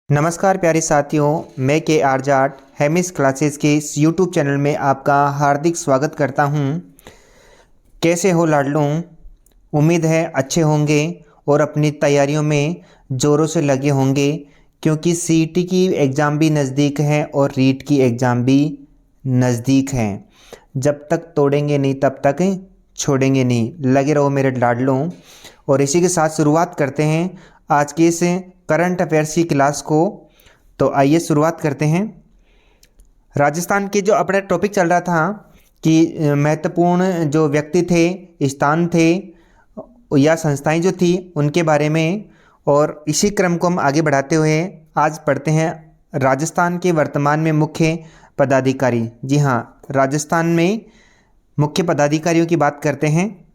नमस्कार प्यारे साथियों, मैं के आर जाट हेमिस क्लासेस के इस यूट्यूब चैनल में आपका हार्दिक स्वागत करता हूं। कैसे हो लाडलों? उम्मीद है अच्छे होंगे और अपनी तैयारियों में ज़ोरों से लगे होंगे, क्योंकि सीईटी की एग्ज़ाम भी नज़दीक है और रीट की एग्ज़ाम भी नज़दीक है। जब तक तोड़ेंगे नहीं तब तक छोड़ेंगे नहीं। लगे रहो मेरे लाडलों। और इसी के साथ शुरुआत करते हैं आज के इस करंट अफेयर्स की क्लास को। तो आइए शुरुआत करते हैं। राजस्थान के जो अपना टॉपिक चल रहा था कि महत्वपूर्ण जो व्यक्ति थे, स्थान थे या संस्थाएं जो थी उनके बारे में, और इसी क्रम को हम आगे बढ़ाते हुए आज पढ़ते हैं राजस्थान के वर्तमान में मुख्य पदाधिकारी। जी हाँ, राजस्थान में मुख्य पदाधिकारियों की बात करते हैं।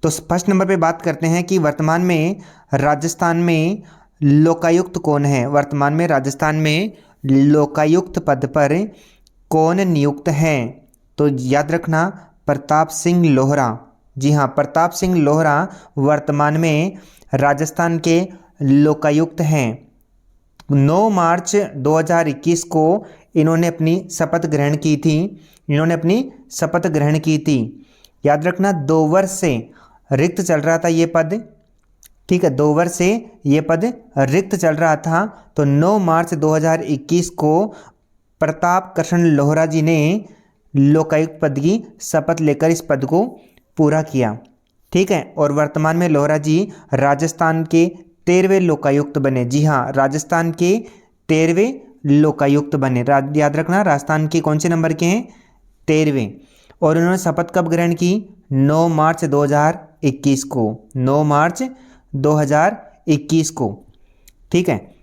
तो फर्स्ट नंबर पे बात करते हैं कि वर्तमान में राजस्थान में लोकायुक्त कौन है। वर्तमान में राजस्थान में लोकायुक्त पद पर कौन नियुक्त हैं? तो याद रखना, प्रताप सिंह लोहरा। जी हाँ, प्रताप सिंह लोहरा वर्तमान में राजस्थान के लोकायुक्त हैं। 9 मार्च 2021 को इन्होंने अपनी शपथ ग्रहण की थी। याद रखना, 2 वर्ष से रिक्त चल रहा था ये पद। ठीक है, 2 वर्ष से ये पद रिक्त चल रहा था। तो 9 मार्च 2021 को प्रताप कृष्ण लोहरा जी ने लोकायुक्त पद की शपथ लेकर इस पद को पूरा किया। ठीक है, और वर्तमान में लोहरा जी राजस्थान के 13वें लोकायुक्त बने। जी हाँ, राजस्थान के 13वें लोकायुक्त बने। याद रखना, राजस्थान के कौन से नंबर के हैं? 13वें। और उन्होंने शपथ कब ग्रहण की? 9 मार्च 2021 को। 9 मार्च 2021 को। ठीक है,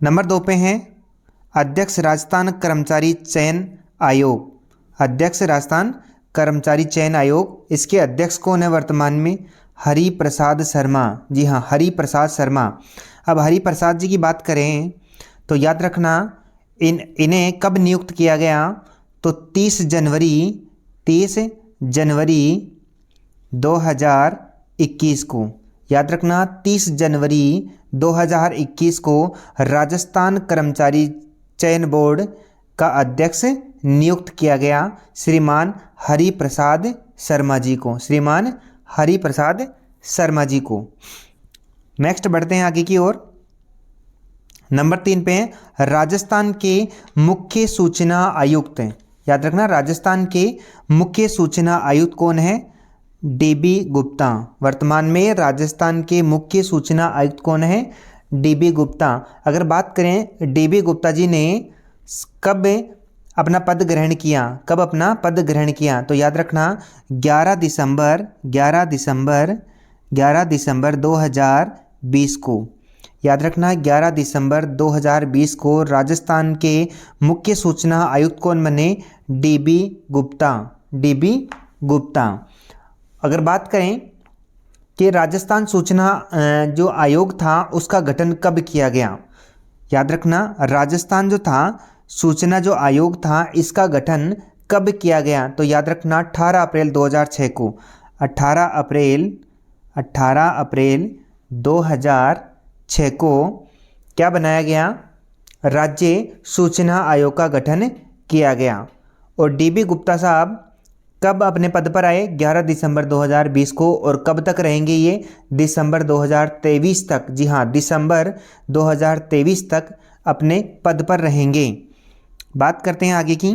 नंबर 2 पे हैं अध्यक्ष राजस्थान कर्मचारी चयन आयोग। अध्यक्ष राजस्थान कर्मचारी चयन आयोग, इसके अध्यक्ष कौन है वर्तमान में? हरि प्रसाद शर्मा। जी हाँ, हरि प्रसाद शर्मा। अब हरि प्रसाद जी की बात करें तो याद रखना, इन्हें कब नियुक्त किया गया? तो 30 जनवरी 2021 को। याद रखना, 30 जनवरी 2021 को राजस्थान कर्मचारी चयन बोर्ड का अध्यक्ष नियुक्त किया गया श्रीमान हरि प्रसाद शर्मा जी को। श्रीमान हरि प्रसाद शर्मा जी को। नेक्स्ट बढ़ते हैं आगे की ओर। नंबर 3 पे हैं राजस्थान के मुख्य सूचना आयुक्त। याद रखना, राजस्थान के मुख्य सूचना आयुक्त कौन है? डीबी गुप्ता। वर्तमान में राजस्थान के मुख्य सूचना आयुक्त कौन है? डीबी गुप्ता। अगर बात करें डीबी गुप्ता जी ने कब अपना पद ग्रहण किया? तो याद रखना, 11 दिसंबर 2020 को। याद रखना, 11 दिसंबर 2020 को राजस्थान के मुख्य सूचना आयुक्त कौन बने? डीबी गुप्ता। अगर बात करें कि राजस्थान सूचना जो आयोग था उसका गठन कब किया गया? याद रखना, राजस्थान जो था सूचना जो आयोग था इसका गठन कब किया गया? तो याद रखना, 18 अप्रैल 2006 को। 18 अप्रैल 2006 को क्या बनाया गया? राज्य सूचना आयोग का गठन किया गया। और डीबी गुप्ता साहब कब अपने पद पर आए? 11 दिसंबर 2020 को। और कब तक रहेंगे ये? दिसंबर 2023 तक। जी हाँ, दिसंबर 2023 तक अपने पद पर रहेंगे। बात करते हैं आगे की।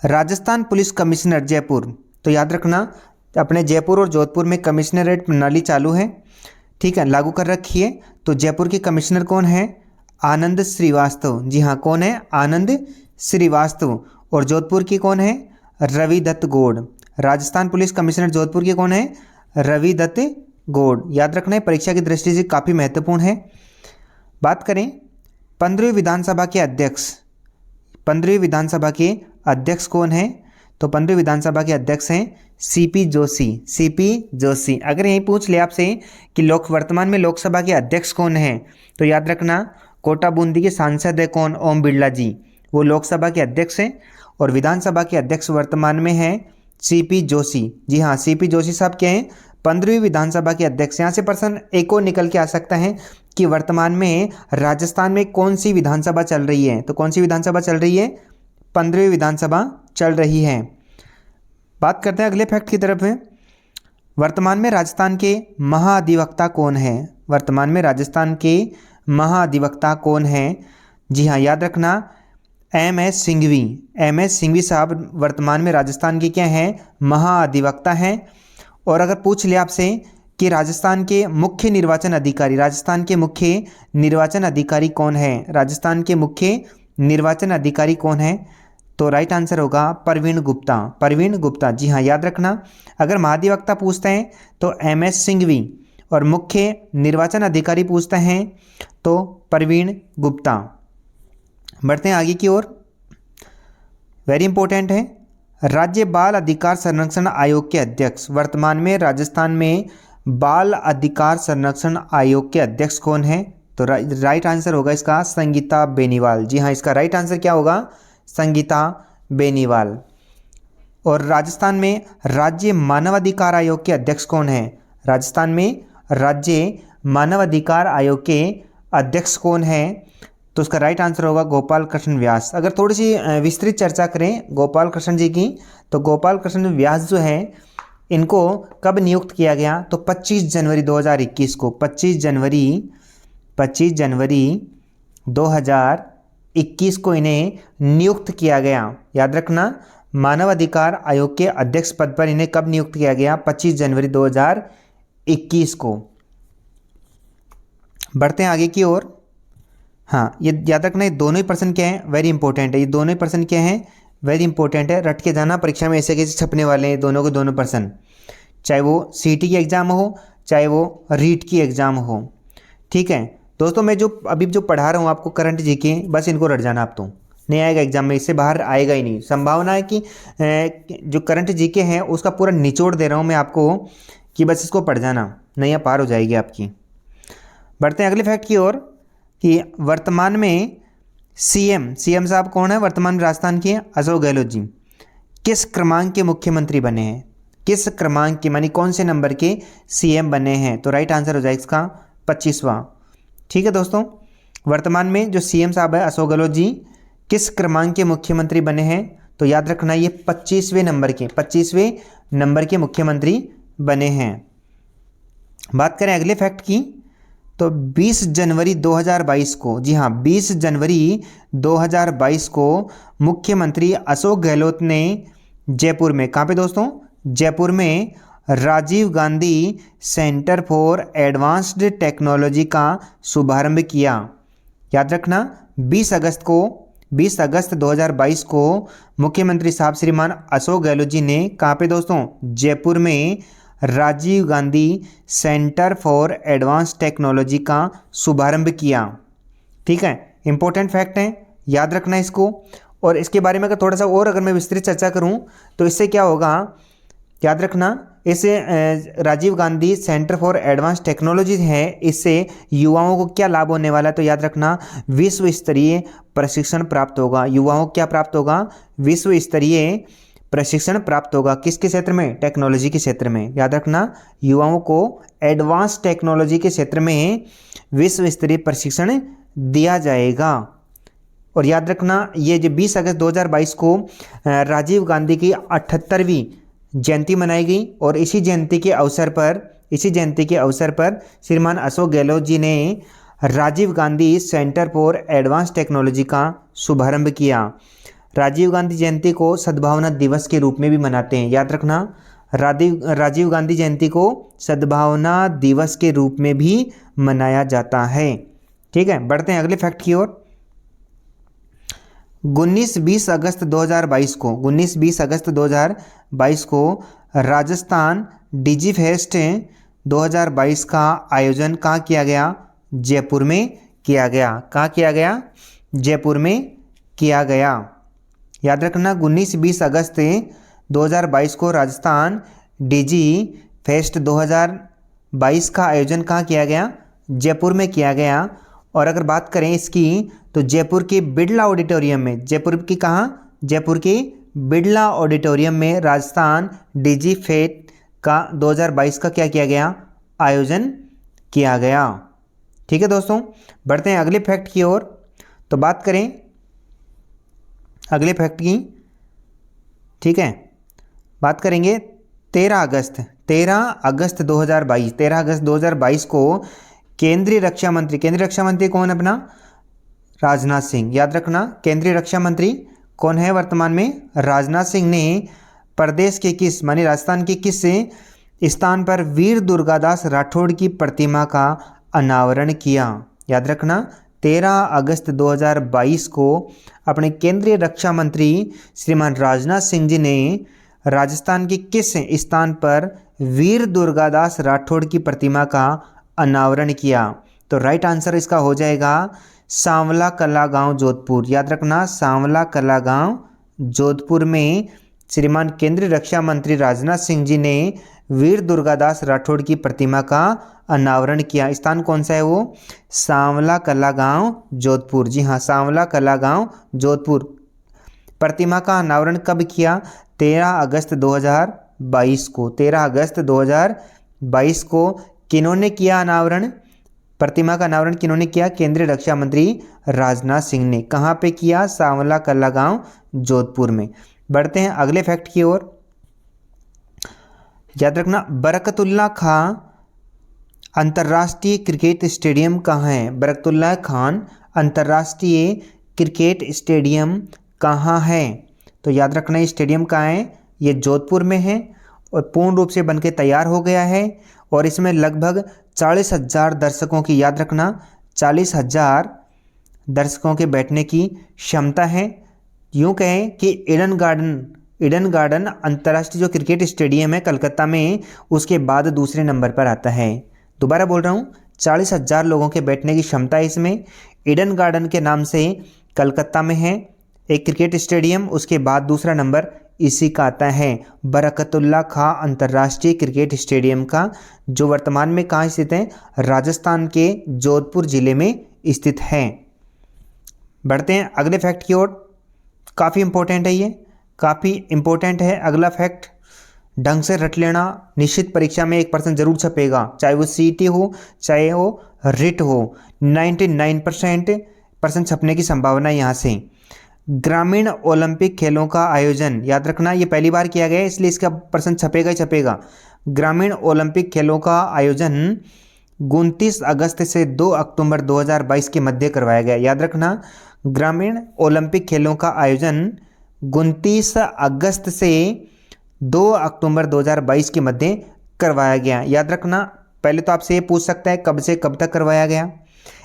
Rajasthan police commissioner Jaipur. तो याद रखना, अपने जयपुर और जोधपुर में कमिश्नरेट प्रणाली चालू है। ठीक है, लागू कर रखी है। तो जयपुर के कमिश्नर कौन है? आनंद श्रीवास्तव। जी हाँ, कौन है? आनंद श्रीवास्तव। और जोधपुर की कौन है? रवि दत्त गौड़। राजस्थान पुलिस कमिश्नर जोधपुर के कौन है? रवि दत्त गौड़। याद रखना है, परीक्षा की दृष्टि से काफ़ी महत्वपूर्ण है। बात करें 15वीं विधानसभा के अध्यक्ष। 15वीं विधानसभा के अध्यक्ष कौन है? तो 15वीं विधानसभा के अध्यक्ष हैं सीपी जोशी। अगर यही पूछ ले आपसे कि वर्तमान में लोकसभा के अध्यक्ष कौन हैं, तो याद रखना, कोटा बूंदी के सांसद है कौन? ओम बिरला जी। वो लोकसभा के अध्यक्ष हैं। और विधानसभा के अध्यक्ष वर्तमान में हैं सीपी जोशी। जी हाँ, सीपी जोशी साहब क्या हैं? 15वीं विधानसभा के अध्यक्ष। यहाँ से प्रश्न एक और निकल के आ सकता है कि वर्तमान में राजस्थान में कौन सी विधानसभा चल रही है। तो कौन सी विधानसभा चल रही है? 15वीं विधानसभा चल रही है। बात करते हैं अगले फैक्ट की तरफ में। वर्तमान में राजस्थान के महाधिवक्ता कौन है? वर्तमान में राजस्थान के महाधिवक्ता कौन है? जी हाँ, याद रखना, एम.एस. सिंघवी। एम.एस. सिंघवी साहब वर्तमान में राजस्थान के क्या हैं? महाधिवक्ता हैं। और अगर पूछ लिया आपसे कि राजस्थान के मुख्य निर्वाचन अधिकारी, राजस्थान के मुख्य निर्वाचन अधिकारी कौन है? राजस्थान के मुख्य निर्वाचन अधिकारी कौन है? तो राइट आंसर होगा परवीन गुप्ता। परवीन गुप्ता, जी हाँ, याद रखना। अगर महाधिवक्ता पूछते हैं तो एम.एस. सिंघवी और मुख्य निर्वाचन अधिकारी पूछते हैं तो परवीन गुप्ता। बढ़ते हैं आगे की ओर। वेरी इंपॉर्टेंट है, राज्य बाल अधिकार संरक्षण आयोग के अध्यक्ष। वर्तमान में राजस्थान में बाल अधिकार संरक्षण आयोग के अध्यक्ष कौन है? तो राइट आंसर होगा इसका संगीता बेनीवाल। जी हाँ, इसका राइट आंसर क्या होगा? संगीता बेनीवाल। और राजस्थान में राज्य मानवाधिकार आयोग के अध्यक्ष कौन है? राजस्थान में राज्य मानवाधिकार आयोग के अध्यक्ष कौन है? तो उसका राइट आंसर होगा गोपाल कृष्ण व्यास। अगर थोड़ी सी विस्तृत चर्चा करें गोपाल कृष्ण जी की, तो गोपाल कृष्ण व्यास जो है इनको कब नियुक्त किया गया? तो 25 जनवरी 2021 को, 25 जनवरी 2021 को इन्हें नियुक्त किया गया। याद रखना, मानवाधिकार आयोग के अध्यक्ष पद पर इन्हें कब नियुक्त किया गया? 25 जनवरी 2021 को। बढ़ते हैं आगे की ओर। हाँ, ये याद रखना, ये दोनों ही पर्सन क्या हैं? वेरी इंपॉर्टेंट है। ये दोनों ही पर्सन क्या हैं? वेरी इंपॉर्टेंट है, रट के जाना, परीक्षा में ऐसे कैसे छपने वाले हैं दोनों के दोनों पर्सन, चाहे वो सीटी की एग्ज़ाम हो चाहे वो रीट की एग्ज़ाम हो। ठीक है दोस्तों, मैं जो अभी जो पढ़ा रहा हूँ आपको करंट जीके, बस इनको रट जाना। आप तो नहीं आएगा एग्जाम में, इससे बाहर आएगा ही नहीं। संभावना है कि जो करंट जीके हैं उसका पूरा निचोड़ दे रहा हूँ मैं आपको, कि बस इसको पढ़ जाना, नहीं पार हो जाएगी आपकी। बढ़ते हैं अगले फैक्ट की ओर कि वर्तमान में सीएम साहब कौन है? वर्तमान में राजस्थान के अशोक गहलोत जी किस क्रमांक के मुख्यमंत्री बने हैं? किस क्रमांक के, मानी कौन से नंबर के सीएम बने हैं? तो राइट आंसर हो जाएगा इसका 25वां। ठीक है दोस्तों, वर्तमान में जो सीएम साहब है अशोक गहलोत जी किस क्रमांक के मुख्यमंत्री बने हैं? तो याद रखना, ये 25वें नंबर के मुख्यमंत्री बने हैं। बात करें अगले फैक्ट की, तो 20 जनवरी 2022 को, जी हाँ 20 जनवरी 2022 को मुख्यमंत्री अशोक गहलोत ने जयपुर में, कहाँ पे दोस्तों? जयपुर में Rajiv Gandhi centre for advanced technology का शुभारंभ किया। याद रखना, 20 अगस्त 2022 को मुख्यमंत्री साहब श्रीमान अशोक गहलोत जी ने कहाँ पे दोस्तों? जयपुर में Rajiv Gandhi centre for advance technology का शुभारंभ किया। ठीक है, इंपॉर्टेंट फैक्ट है, याद रखना इसको। और इसके बारे में अगर थोड़ा सा और अगर मैं विस्तृत चर्चा करूं तो इससे क्या होगा, याद रखना, इससे Rajiv Gandhi centre for advance technology है, इससे युवाओं को क्या लाभ होने वाला है? तो याद रखना, विश्व स्तरीय प्रशिक्षण प्राप्त होगा। युवाओं को क्या प्राप्त होगा? विश्व स्तरीय प्रशिक्षण प्राप्त होगा। किसके क्षेत्र में? टेक्नोलॉजी के क्षेत्र में। याद रखना, युवाओं को एडवांस टेक्नोलॉजी के क्षेत्र में विश्व स्तरीय प्रशिक्षण दिया जाएगा। और याद रखना, ये जो 20 अगस्त 2022 को राजीव गांधी की 78वीं जयंती मनाई गई और इसी जयंती के अवसर पर श्रीमान अशोक गहलोत जी ने Rajiv Gandhi centre for advance technology का शुभारंभ किया। राजीव गांधी जयंती को सद्भावना दिवस के रूप में भी मनाते हैं। याद रखना, राजीव गांधी जयंती को सद्भावना दिवस के रूप में भी मनाया जाता है। ठीक है, बढ़ते हैं अगले फैक्ट की ओर। 19-20 अगस्त 2022 को राजस्थान डिजी फेस्ट 2022 का आयोजन कहाँ किया गया? जयपुर में किया गया। कहाँ किया गया? जयपुर में किया गया। याद रखना, 19-20 अगस्त 2022 को राजस्थान डिजी फेस्ट 2022 का आयोजन कहाँ किया गया? जयपुर में किया गया। और अगर बात करें इसकी, तो जयपुर के बिड़ला ऑडिटोरियम में, जयपुर के बिड़ला ऑडिटोरियम में राजस्थान डिजी फेस्ट का 2022 का क्या किया गया? आयोजन किया गया। ठीक है दोस्तों, बढ़ते हैं अगले फैक्ट की ओर। तो बात करें अगले फैक्ट की, ठीक है, बात करेंगे 13 अगस्त 2022 को केंद्रीय रक्षा मंत्री कौन अपना? राजनाथ सिंह। याद रखना, केंद्रीय रक्षा मंत्री कौन है वर्तमान में? राजनाथ सिंह ने प्रदेश के किस माने राजस्थान के किस स्थान पर वीर दुर्गादास राठौड़ की प्रतिमा का अनावरण किया? याद रखना, 13 अगस्त 2022 को अपने केंद्रीय रक्षा मंत्री श्रीमान राजनाथ सिंह जी ने राजस्थान के किस स्थान पर वीर दुर्गादास राठौड़ की प्रतिमा का अनावरण किया? तो राइट आंसर इसका हो जाएगा सांवला कला गांव जोधपुर। याद रखना, सांवला कला गांव जोधपुर में श्रीमान केंद्रीय रक्षा मंत्री राजनाथ सिंह जी ने वीर दुर्गादास राठौड़ की प्रतिमा का अनावरण किया। स्थान कौन सा है वो? सांवला कला गांव जोधपुर। जी हाँ, सांवला कला गांव जोधपुर। प्रतिमा का अनावरण कब किया? 13 अगस्त 2022 को। 13 अगस्त 2022 को किन्होंने किया अनावरण? प्रतिमा का अनावरण किन्होंने किया? केंद्रीय रक्षा मंत्री राजनाथ सिंह ने। कहाँ पे किया? सांवला कला गांव जोधपुर में। बढ़ते हैं अगले फैक्ट की ओर। याद रखना, बरकतुल्ला खां अंतर्राष्ट्रीय क्रिकेट स्टेडियम कहाँ है? बरकतुल्ला खान अंतर्राष्ट्रीय क्रिकेट स्टेडियम कहाँ है? तो याद रखना, ये स्टेडियम कहाँ है? ये जोधपुर में है और पूर्ण रूप से बनके तैयार हो गया है और इसमें लगभग 40,000 दर्शकों की, याद रखना, 40,000 दर्शकों के बैठने की क्षमता है। यूँ कहें कि ईडन गार्डन अंतर्राष्ट्रीय जो क्रिकेट स्टेडियम है कलकत्ता में, उसके बाद दूसरे नंबर पर आता है। दोबारा बोल रहा हूँ, 40,000 लोगों के बैठने की क्षमता है इसमें। ईडन गार्डन के नाम से कलकत्ता में है एक क्रिकेट स्टेडियम, उसके बाद दूसरा नंबर इसी का आता है, बरकतुल्ला खां अंतर्राष्ट्रीय क्रिकेट स्टेडियम का, जो वर्तमान में कहाँ स्थित है? राजस्थान के जोधपुर जिले में स्थित है। बढ़ते हैं अगले फैक्ट की ओर। काफ़ी इंपॉर्टेंट है, ये काफ़ी इंपॉर्टेंट है अगला फैक्ट। ढंग से रट लेना, निश्चित परीक्षा में 1% जरूर छपेगा, चाहे वो सीईटी हो चाहे वो रिट हो। 99% छपने की संभावना यहाँ से। ग्रामीण ओलंपिक खेलों का आयोजन, याद रखना, ये पहली बार किया गया है इसलिए इसका % छपेगा ही छपेगा। ग्रामीण ओलंपिक खेलों का आयोजन 29 अगस्त से 2 अक्टूबर 2022 के मध्य करवाया गया। याद रखना, ग्रामीण ओलंपिक खेलों का आयोजन 29 अगस्त से 2 अक्टूबर 2022 के मध्य करवाया गया। याद रखना, पहले तो आपसे ये पूछ सकता है कब से कब तक करवाया गया,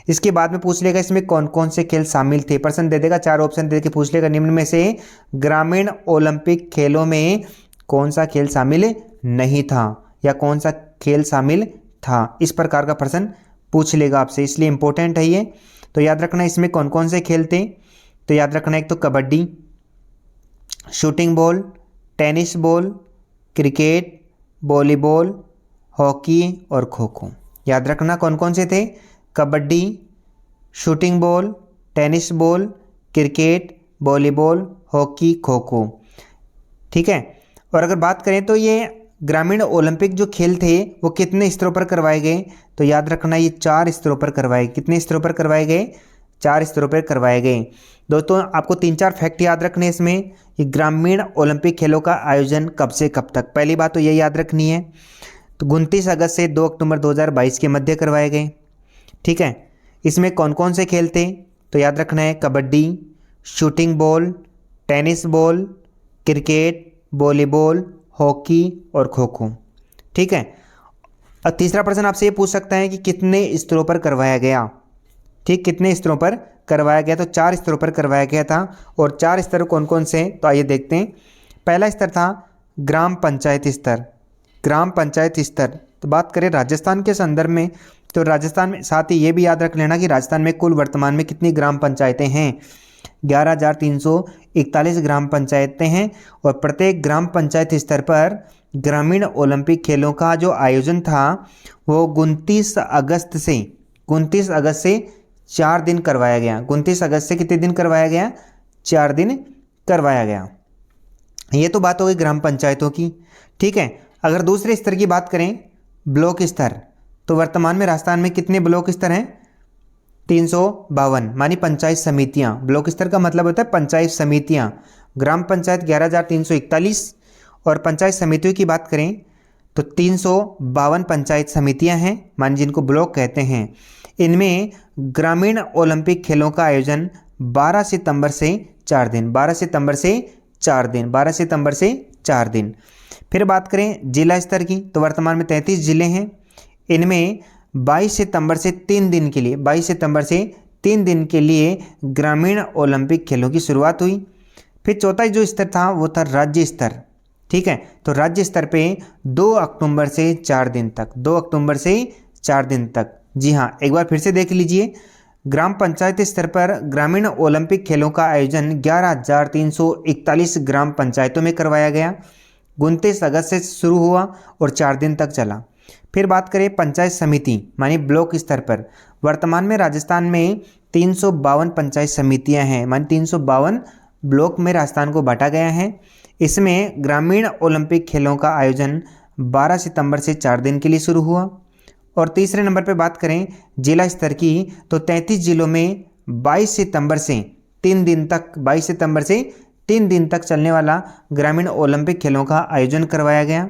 इसके बाद में पूछ लेगा इसमें कौन कौन से खेल शामिल थे। % दे देगा, 4 ऑप्शन दे के पूछ लेगा, निम्न में से ग्रामीण ओलंपिक खेलों में कौन सा खेल शामिल नहीं था या कौन सा खेल शामिल था, इस प्रकार का प्रश्न पूछ लेगा आपसे, इसलिए इंपॉर्टेंट है ये। तो याद रखना इसमें कौन कौन से खेल थे। तो याद रखना, एक तो kabaddi, shooting ball, tennis ball, cricket, volleyball, hockey और खो खो। याद रखना कौन कौन से थे? Kabaddi, shooting ball, tennis ball, cricket, volleyball, hockey, kho kho. ठीक है, और अगर बात करें तो ये ग्रामीण ओलंपिक जो खेल थे वो कितने स्तरों पर करवाए गए? तो याद रखना ये 4 स्तरों पर करवाए। कितने स्तरों पर करवाए गए? 4 स्तरों पर करवाए गए। दोस्तों आपको 3-4 फैक्ट याद रखने इसमें। ये ग्रामीण ओलंपिक खेलों का आयोजन कब से कब तक, पहली बात तो ये याद रखनी है। तो 29 अगस्त से 2 अक्टूबर 2022 के मध्य करवाए गए। ठीक है, इसमें कौन कौन से खेल थे? तो याद रखना है kabaddi, shooting ball, tennis ball, cricket, volleyball, hockey और खो खो। ठीक है, और तीसरा प्रश्न आपसे ये पूछ सकता है कि कितने स्तरों पर करवाया गया। ठीक, कितने स्तरों पर करवाया गया? तो 4 स्तरों पर करवाया गया था। और 4 स्तर कौन कौन से? तो आइए देखते हैं। पहला स्तर था ग्राम पंचायत स्तर। ग्राम पंचायत स्तर, तो बात करें राजस्थान के संदर्भ में, तो राजस्थान में, साथ ही ये भी याद रख लेना कि राजस्थान में कुल वर्तमान में कितनी ग्राम पंचायतें हैं? 11,341 ग्राम पंचायतें हैं। और प्रत्येक ग्राम पंचायत स्तर पर ग्रामीण ओलंपिक खेलों का जो आयोजन था वो 29 अगस्त से 4 दिन करवाया गया। 29 अगस्त से कितने दिन करवाया गया? 4 दिन करवाया गया। ये तो बात हो गई ग्राम पंचायतों की। ठीक है, अगर दूसरे स्तर की बात करें, ब्लॉक स्तर, तो वर्तमान में राजस्थान में कितने ब्लॉक स्तर हैं? 352 मानी पंचायत समितियां। ब्लॉक स्तर का मतलब होता है पंचायत समितियां। ग्राम पंचायत 11,341 और पंचायत समितियों की बात करें तो 352 पंचायत समितियां हैं, मानी जिनको ब्लॉक कहते हैं। इनमें ग्रामीण ओलंपिक खेलों का आयोजन 12 सितंबर से 4 दिन, 12 सितंबर से 4 दिन, 12 सितंबर से 4 दिन। फिर बात करें जिला स्तर की तो वर्तमान में 33 जिले हैं। इनमें 22 सितंबर से 3 दिन के लिए, 22 सितंबर से 3 दिन के लिए ग्रामीण ओलंपिक खेलों की शुरुआत हुई। फिर चौथा जो स्तर था वो था राज्य स्तर। ठीक है, तो राज्य स्तर पे 2 अक्टूबर से 4 दिन तक, 2 अक्टूबर से 4 दिन तक। जी हाँ, एक बार फिर से देख लीजिए। ग्राम पंचायत स्तर पर ग्रामीण ओलंपिक खेलों का आयोजन 11,341 ग्राम पंचायतों में करवाया गया। 29 अगस्त से शुरू हुआ और 4 दिन तक चला। फिर बात करें पंचायत समिति मानी ब्लॉक स्तर पर, वर्तमान में राजस्थान में 352 पंचायत समितियां हैं, मानी 352 ब्लॉक में राजस्थान को बांटा गया है। इसमें ग्रामीण ओलंपिक खेलों का आयोजन 12 सितंबर से 4 दिन के लिए शुरू हुआ। और तीसरे नंबर पर बात करें जिला स्तर की तो 33 जिलों में 22 सितंबर से 3 दिन तक, 22 सितंबर से 3 दिन तक चलने वाला ग्रामीण ओलंपिक खेलों का आयोजन करवाया गया।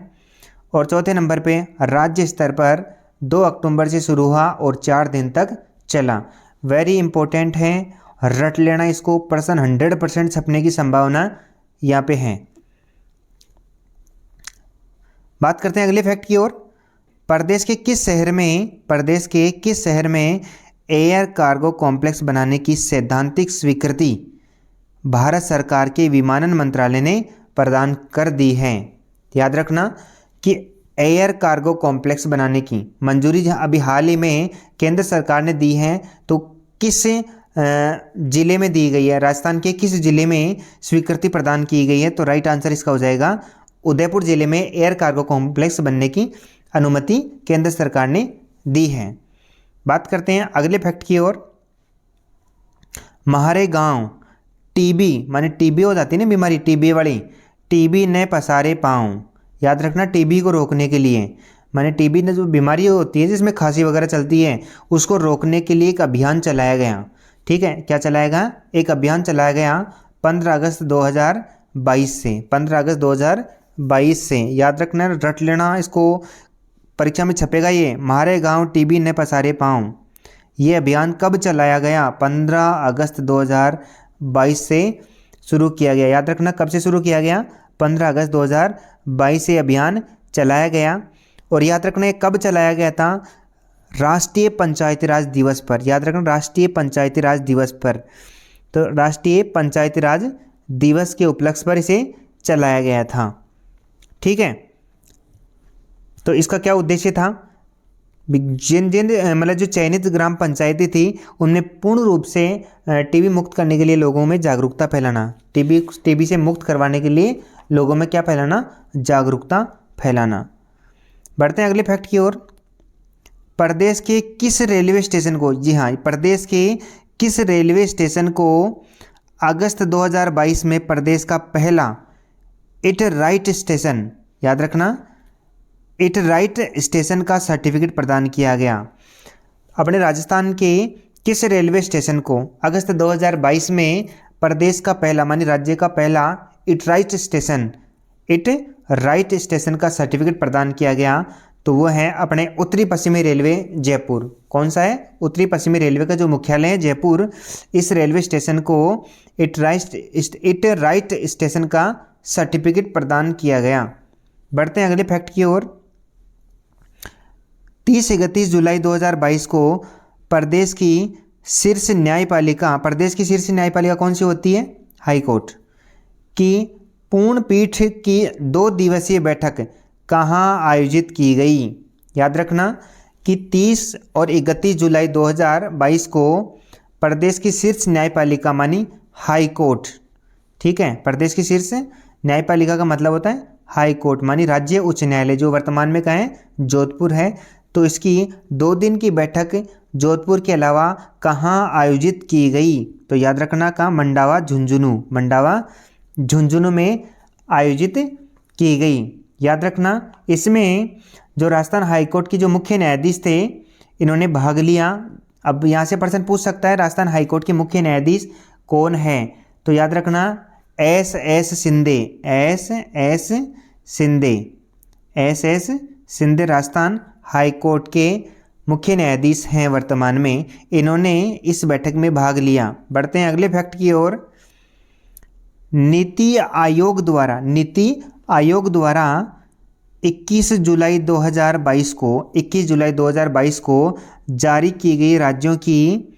और चौथे नंबर पे राज्य स्तर पर 2 अक्टूबर से शुरू हुआ और 4 दिन तक चला। वेरी इंपॉर्टेंट है, रट लेना इसको, 100% छपने की संभावना यहाँ पे है। बात करते हैं अगले फैक्ट की ओर। प्रदेश के किस शहर में एयर कार्गो कॉम्प्लेक्स बनाने की सैद्धांतिक स्वीकृति भारत सरकार के विमानन मंत्रालय ने प्रदान कर दी है। याद रखना कि एयर कार्गो कॉम्प्लेक्स बनाने की मंजूरी अभी हाल ही में केंद्र सरकार ने दी है, तो किस जिले में दी गई है, राजस्थान के किस जिले में स्वीकृति प्रदान की गई है, तो राइट आंसर इसका हो जाएगा उदयपुर जिले में एयर कार्गो कॉम्प्लेक्स बनने की अनुमति केंद्र सरकार ने दी है। बात करते हैं अगले फैक्ट की ओर। म्हारे गांव टीबी माने टीबी हो जाती है ना बीमारी, टीबी वाली, टीबी ने पसारे पाँव। याद रखना, टीबी को रोकने के लिए, माने टीबी ने जो बीमारी होती है जिसमें खांसी वगैरह चलती है, उसको रोकने के लिए एक अभियान चलाया गया। ठीक है, क्या चलाया गया? एक अभियान चलाया गया 15 अगस्त 2022 से, 15 अगस्त 2022 से। याद रखना, रट लेना इसको, परीक्षा में छपेगा ये, म्हारे गांव टीबी ने पसारे पाँव। ये अभियान कब चलाया गया? 15 अगस्त 2022 से शुरू किया गया। याद रखना, कब से शुरू किया गया? 15 अगस्त 2022 से अभियान चलाया गया। और याद रखना, ये कब चलाया गया था? राष्ट्रीय पंचायती राज दिवस पर। याद रखना, राष्ट्रीय पंचायती राज दिवस पर। तो राष्ट्रीय पंचायती राज दिवस के उपलक्ष्य पर इसे चलाया गया था। ठीक है, तो इसका क्या उद्देश्य था? जिन मतलब जो चयनित ग्राम पंचायतें थी उनमें पूर्ण रूप से टीबी मुक्त करने के लिए लोगों में जागरूकता फैलाना, टीबी से मुक्त करवाने के लिए लोगों में क्या फैलाना? जागरूकता फैलाना। बढ़ते हैं अगले फैक्ट की ओर। प्रदेश के किस रेलवे स्टेशन को, जी हाँ, प्रदेश के किस रेलवे स्टेशन को अगस्त 2022 में प्रदेश का पहला इट राइट स्टेशन, याद रखना, इट राइट स्टेशन का सर्टिफिकेट प्रदान किया गया? अपने राजस्थान के किस रेलवे स्टेशन को अगस्त 2022 में प्रदेश का पहला मानी राज्य का पहला इट राइट स्टेशन का सर्टिफिकेट प्रदान किया गया? तो वो है अपने उत्तरी पश्चिमी रेलवे जयपुर। कौन सा है? उत्तरी पश्चिमी रेलवे का जो मुख्यालय है जयपुर, इस रेलवे स्टेशन को इट राइट स्टेशन का सर्टिफिकेट प्रदान किया गया। बढ़ते हैं अगले फैक्ट की ओर। 30-31 जुलाई 2022 को प्रदेश की शीर्ष न्यायपालिका कौन सी होती है? हाई कोर्ट की पूर्ण पीठ की 2 दिवसीय बैठक कहाँ आयोजित की गई? याद रखना कि 30 और 31 जुलाई 2022 को प्रदेश की शीर्ष न्यायपालिका मानी हाई कोर्ट, ठीक है, प्रदेश की शीर्ष न्यायपालिका का मतलब होता है हाई कोर्ट मानी राज्य उच्च न्यायालय, जो वर्तमान में कहाँ है? जोधपुर है। तो इसकी 2 दिन की बैठक जोधपुर के अलावा कहाँ आयोजित की गई? तो याद रखना, कहाँ? मंडावा झुंझुनू में आयोजित की गई। याद रखना, इसमें जो राजस्थान हाईकोर्ट की जो मुख्य न्यायाधीश थे, इन्होंने भाग लिया अब यहाँ से प्रश्न पूछ सकता है राजस्थान हाईकोर्ट के मुख्य न्यायाधीश कौन है, तो याद रखना S Shinde, S Shinde Rajasthan high court के मुख्य न्यायाधीश हैं वर्तमान में। इन्होंने इस बैठक में भाग लिया। बढ़ते हैं अगले फैक्ट की ओर। नीति आयोग द्वारा 21 जुलाई 2022 को जारी की गई राज्यों की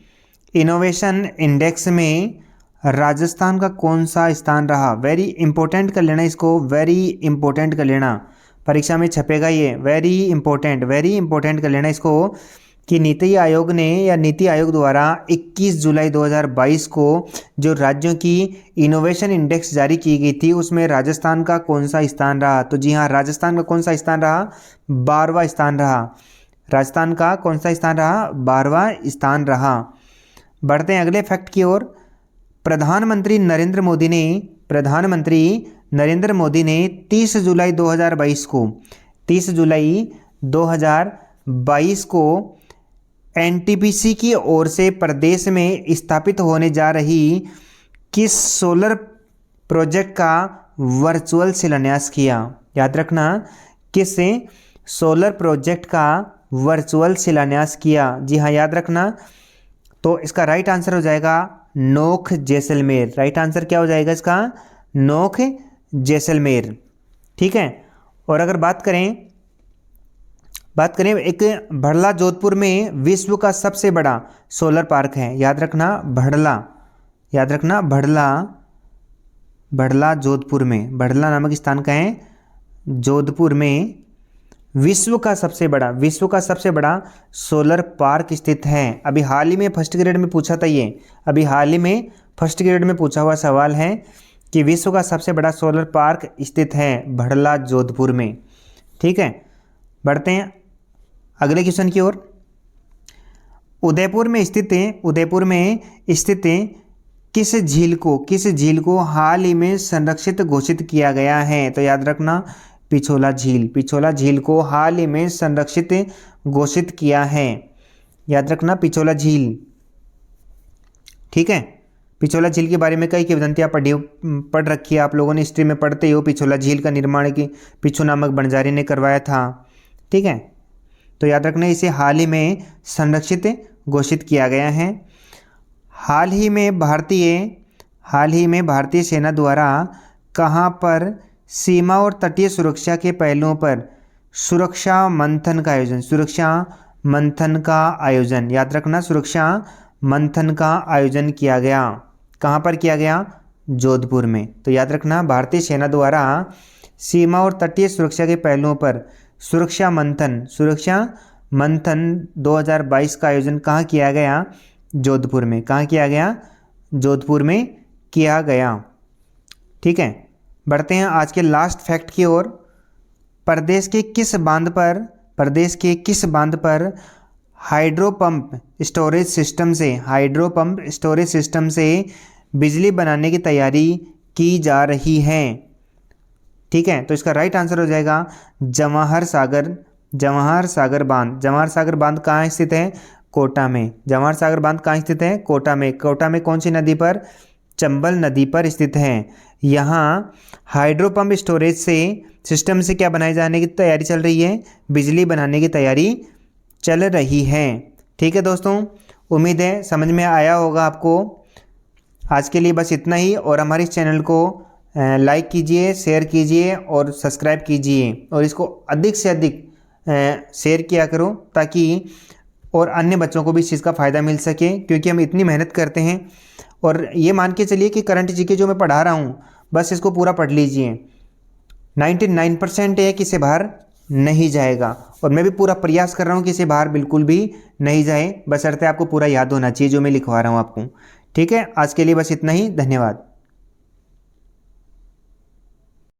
इनोवेशन इंडेक्स में राजस्थान का कौन सा स्थान रहा। वेरी इंपॉर्टेंट कर लेना इसको, वेरी इंपॉर्टेंट कर लेना, परीक्षा में छपेगा ये, वेरी इंपॉर्टेंट कर लेना इसको कि नीति आयोग ने या नीति आयोग द्वारा 21 जुलाई 2022 को जो राज्यों की इनोवेशन इंडेक्स जारी की गई थी उसमें राजस्थान का कौन सा स्थान रहा। तो जी हाँ, राजस्थान का कौन सा स्थान रहा, 12वां स्थान रहा। राजस्थान का कौन सा स्थान रहा, 12वां स्थान रहा। बढ़ते हैं अगले फैक्ट की ओर। प्रधानमंत्री नरेंद्र मोदी ने 30 जुलाई 2022 को एनटीपीसी की ओर से प्रदेश में स्थापित होने जा रही किस सोलर प्रोजेक्ट का वर्चुअल शिलान्यास किया। याद रखना, किस सोलर प्रोजेक्ट का वर्चुअल शिलान्यास किया। जी हाँ, याद रखना। तो इसका राइट आंसर हो जाएगा नोख जैसलमेर। राइट आंसर क्या हो जाएगा इसका, नोख जैसलमेर। ठीक है। और अगर बात करें एक भड़ला जोधपुर में विश्व का सबसे बड़ा सोलर पार्क है। याद रखना भड़ला जोधपुर में, भड़ला नामक स्थान का है जोधपुर में विश्व का सबसे बड़ा सोलर पार्क स्थित है। अभी हाल ही में फर्स्ट ग्रेड में पूछा था ये, पूछा हुआ सवाल है कि विश्व का सबसे बड़ा सोलर पार्क स्थित है भड़ला जोधपुर में। ठीक है। बढ़ते हैं अगले क्वेश्चन की ओर। उदयपुर में स्थित किस झील को हाल ही में संरक्षित घोषित किया गया है। तो याद रखना पिछोला झील को हाल ही में संरक्षित घोषित किया है। याद रखना पिछोला झील। ठीक है। पिछोला झील के बारे में कई किंवदंतियाँ पढ़ रखी है आप लोगों ने, हिस्ट्री में पढ़ते हो। पिछोला झील का निर्माण की पिछू नामक बंजारी ने करवाया था। ठीक है। तो याद रखना इसे हाल ही में संरक्षित घोषित किया गया है। हाल ही में भारतीय सेना द्वारा कहाँ पर सीमा और तटीय सुरक्षा के पहलुओं पर सुरक्षा मंथन का आयोजन। याद रखना सुरक्षा मंथन का आयोजन किया गया। कहाँ पर किया गया, जोधपुर में। तो याद रखना भारतीय सेना द्वारा सीमा और तटीय सुरक्षा के पहलुओं पर सुरक्षा मंथन 2022 का आयोजन कहाँ किया गया, जोधपुर में। कहाँ किया गया, जोधपुर में किया गया। ठीक है। बढ़ते हैं आज के लास्ट फैक्ट की ओर। प्रदेश के किस बांध पर हाइड्रो पंप स्टोरेज सिस्टम से बिजली बनाने की तैयारी की जा रही है। ठीक है। तो इसका राइट आंसर हो जाएगा जवाहर सागर बांध। जवाहर सागर बांध कहाँ स्थित है, कोटा में। जवाहर सागर बांध कहाँ स्थित है, कोटा में। कोटा में कौन सी नदी पर, चंबल नदी पर स्थित है। यहाँ हाइड्रो पंप स्टोरेज सिस्टम से क्या बनाए जाने की तैयारी चल रही है, बिजली बनाने की तैयारी चल रही है। ठीक है दोस्तों, उम्मीद है समझ में आया होगा आपको। आज के लिए बस इतना ही। और हमारे इस चैनल को लाइक कीजिए, शेयर कीजिए और सब्सक्राइब कीजिए, और इसको अधिक से अधिक शेयर किया करो ताकि और अन्य बच्चों को भी इस चीज़ का फ़ायदा मिल सके, क्योंकि हम इतनी मेहनत करते हैं। और ये मान के चलिए कि करंट जीके जो मैं पढ़ा रहा हूँ बस इसको पूरा पढ़ लीजिए, 99% है कि इसे बाहर नहीं जाएगा। और मैं भी पूरा प्रयास कर रहा हूँ कि इसे बाहर बिल्कुल भी नहीं जाए, बशर्ते आपको पूरा याद होना चाहिए जो मैं लिखवा रहा हूँ आपको। ठीक है। आज के लिए बस इतना ही। धन्यवाद।